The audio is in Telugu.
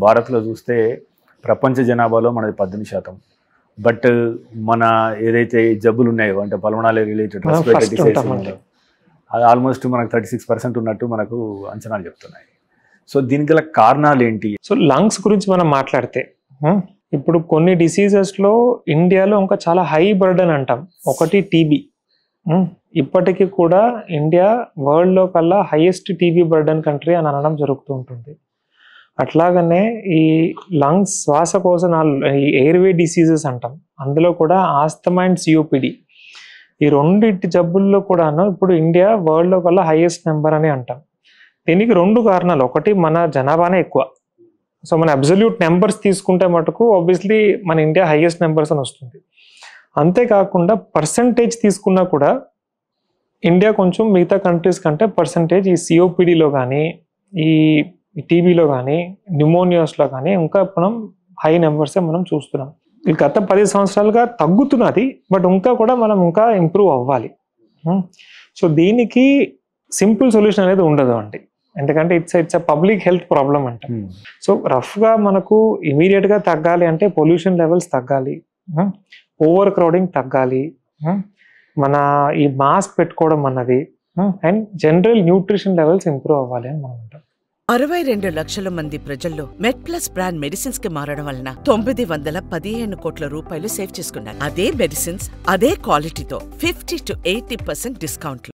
భారత్లో చూస్తే ప్రపంచ జనాభాలో మనది 18%. బట్ మన ఏదైతే జబ్బులు ఉన్నాయో అంటే పల్మనాలీ రిలేటెడ్ రెస్పిరేటరీ డిసీజెస్ ఉన్నాయో అది ఆల్మోస్ట్ మనకు 36% ఉన్నట్టు మనకు అంచనాలు చెప్తున్నాయి. సో దీనికి గల కారణాలు ఏంటి? సో లంగ్స్ గురించి మనం మాట్లాడితే ఇప్పుడు కొన్ని డిసీజెస్లో ఇండియాలో ఇంకా చాలా హై బర్డన్ అంటాం. ఒకటి టీబీ. ఇప్పటికీ కూడా ఇండియా వరల్డ్లో కల్లా హైయెస్ట్ టీబీ బర్డన్ కంట్రీ అని అనడం జరుగుతూ ఉంటుంది. అట్లాగనే ఈ లంగ్స్ శ్వాసకోశ ఈ ఎయిర్వే డిసీజెస్ అంటాం. అందులో కూడా ఆస్తమా అండ్ సిఓపిడి ఈ రెండింటి జబ్బుల్లో కూడాను ఇప్పుడు ఇండియా వరల్డ్లో కల్లా హైయెస్ట్ నెంబర్ అని అంటాం. దీనికి 2 కారణాలు. ఒకటి మన జనాభానే ఎక్కువ. సో మన అబ్సల్యూట్ నెంబర్స్ తీసుకుంటే మటుకు ఆబ్వియస్లీ మన ఇండియా హైయెస్ట్ నెంబర్స్ అని వస్తుంది. అంతేకాకుండా పర్సంటేజ్ తీసుకున్నా కూడా ఇండియా కొంచెం మిగతా కంట్రీస్ కంటే పర్సంటేజ్ ఈ సిఓపిడిలో కానీ ఈ టీబీలో కానీ న్యూమోనియాస్లో కానీ ఇంకా మనం హై నెంబర్సే మనం చూస్తున్నాం. ఈ గత 10 సంవత్సరాలుగా తగ్గుతున్నది, బట్ ఇంకా కూడా మనం ఇంకా ఇంప్రూవ్ అవ్వాలి. సో దీనికి సింపుల్ సొల్యూషన్ అనేది ఉండదు అండి. ఎందుకంటే it's a public health problem అంట. సో రఫ్గా మనకు ఇమీడియట్గా తగ్గాలి అంటే పొల్యూషన్ లెవెల్స్ తగ్గాలి, ఓవర్ క్రౌడింగ్ తగ్గాలి, మన ఈ మాస్క్ పెట్టుకోవడం అన్నది, and general nutrition levels improve అవ్వాలి అని మనం అంటాం. 62 లక్షల మంది ప్రజల్లో మెడ్ప్లస్ బ్రాండ్ మెడిసిన్స్ కి మారడం వలన 915 కోట్ల రూపాయలు సేవ్ చేసుకున్నారు. అదే మెడిసిన్స్ అదే క్వాలిటీతో 50 to 80% డిస్కౌంట్లు.